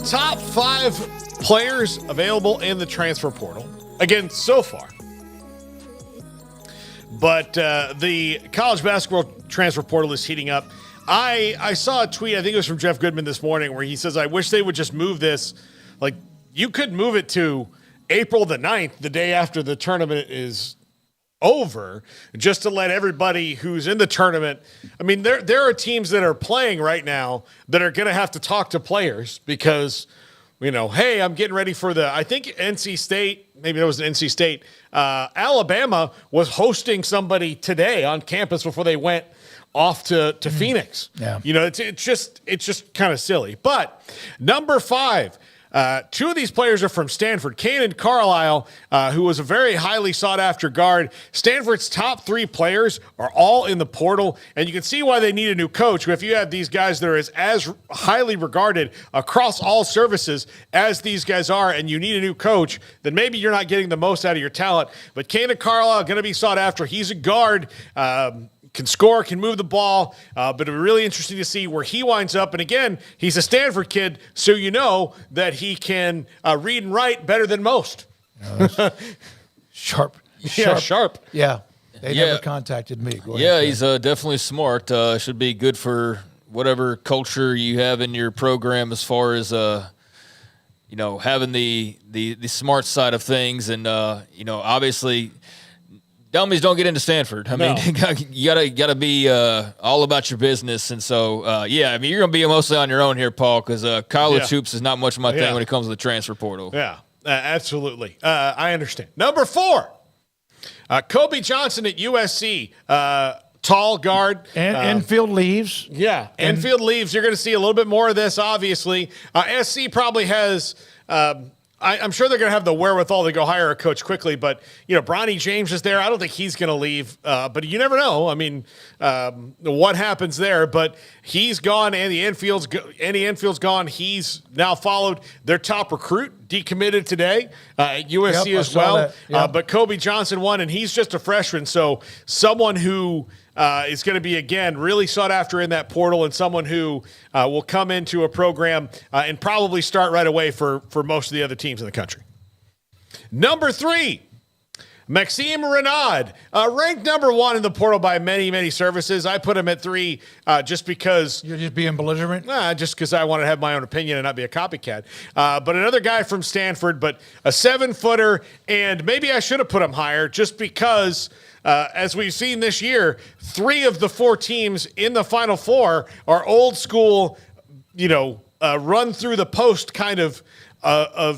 Top 5 players available in the transfer portal. Again, so far. But the college basketball transfer portal is heating up. I saw a tweet, I think it was from Jeff Goodman this morning, where he says, I wish they would just move this. Like, you could move it to April the 9th, the day after the tournament is over, just to let everybody who's in the tournament. I mean, there are teams that are playing right now that are going to have to talk to players because, you know, hey, I'm getting ready for I think NC State, maybe it was NC State, Alabama was hosting somebody today on campus before they went off to Phoenix. Yeah. You know, it's just kind of silly. But number 5, 2 of these players are from Stanford. Kanaan Carlyle, who was a very highly sought-after guard. Stanford's top 3 players are all in the portal, and you can see why they need a new coach. If you have these guys that are as highly regarded across all services as these guys are, and you need a new coach, then maybe you're not getting the most out of your talent. But Kanaan Carlyle, going to be sought after. He's a guard. Can score, can move the ball, but it'll be really interesting to see where he winds up. And again, he's a Stanford kid, so you know that he can read and write better than most. Sharp. Yeah, sharp. Yeah. They never contacted me. Go ahead, yeah, he's definitely smart. Should be good for whatever culture you have in your program as far as you know, having the smart side of things. And you know, obviously dummies don't get into Stanford. I mean, you gotta be all about your business. And so, yeah, I mean, you're gonna be mostly on your own here, Paul, because college hoops is not much of my thing when it comes to the transfer portal. Yeah, absolutely. I understand. Number 4, Kobe Johnson at USC. Tall guard. And Enfield leaves. Yeah, Enfield leaves. You're going to see a little bit more of this, obviously. SC probably has I'm sure they're going to have the wherewithal to go hire a coach quickly, but, you know, Bronny James is there. I don't think he's going to leave, but you never know. I mean, what happens there, but he's gone. Andy Enfield's gone. He's now followed their top recruit, decommitted today at USC as well. Yep. But Kobe Johnson won, and he's just a freshman, so someone who is going to be, again, really sought after in that portal, and someone who will come into a program and probably start right away for most of the other teams in the country. Number 3, Maxime Raynaud, ranked number 1 in the portal by many, many services. I put him at 3 just because. You're just being belligerent? Just because I want to have my own opinion and not be a copycat. But another guy from Stanford, but a 7-footer, and maybe I should have put him higher just because as we've seen this year, 3 of the 4 teams in the Final Four are old school, you know, run through the post kind of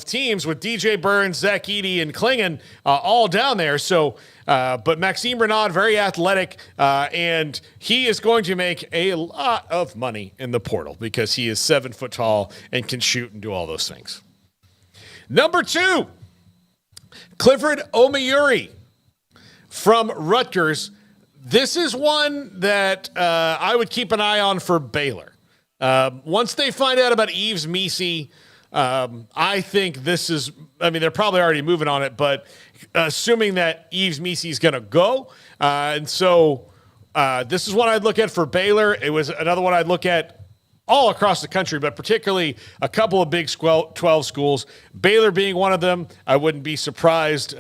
teams with DJ Burns, Zach Edey, and Klingon all down there. So, but Maxime Raynaud, very athletic, and he is going to make a lot of money in the portal because he is 7 foot tall and can shoot and do all those things. Number 2, Clifford Omoruyi from Rutgers. This is one that I would keep an eye on for Baylor. Once they find out about Yves Missi, I think this is, I mean, they're probably already moving on it, but assuming that Yves Missi is going to go. And so this is one I'd look at for Baylor. It was another one I'd look at all across the country, but particularly a couple of Big 12 schools. Baylor being one of them. I wouldn't be surprised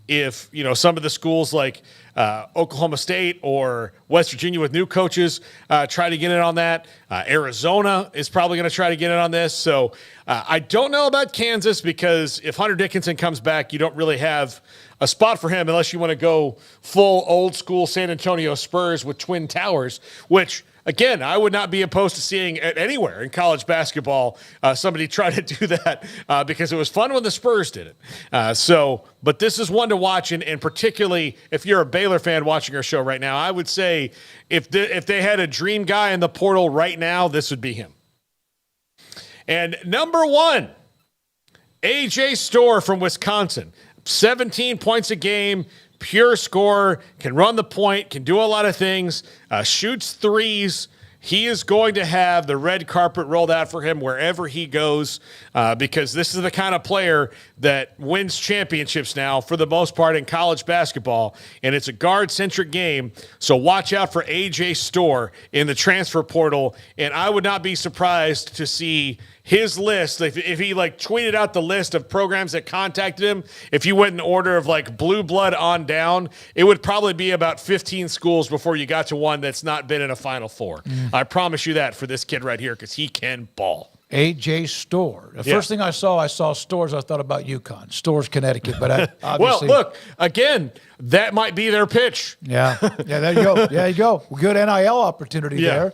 if, you know, some of the schools like Oklahoma State or West Virginia with new coaches try to get in on that. Arizona is probably going to try to get in on this. So I don't know about Kansas because if Hunter Dickinson comes back, you don't really have a spot for him unless you want to go full old school San Antonio Spurs with Twin Towers, which, again, I would not be opposed to seeing it anywhere in college basketball. Somebody try to do that because it was fun when the Spurs did it. But this is one to watch, and particularly if you're a Baylor fan watching our show right now, I would say if they had a dream guy in the portal right now, this would be him. And number 1, A.J. Storr from Wisconsin, 17 points a game. Pure scorer, can run the point, can do a lot of things, shoots threes. He is going to have the red carpet rolled out for him wherever he goes because this is the kind of player that wins championships now for the most part in college basketball, and it's a guard-centric game, so watch out for A.J. Storr in the transfer portal, and I would not be surprised to see his list, if he like tweeted out the list of programs that contacted him, if you went in order of like blue blood on down, it would probably be about 15 schools before you got to one that's not been in a Final Four. I promise you that for this kid right here, because he can ball. A.J. Storr. The first thing I saw Storrs. I thought about UConn. Storrs, Connecticut. But well, obviously, look, again, that might be their pitch. Yeah, there you go. There you go. Good NIL opportunity there.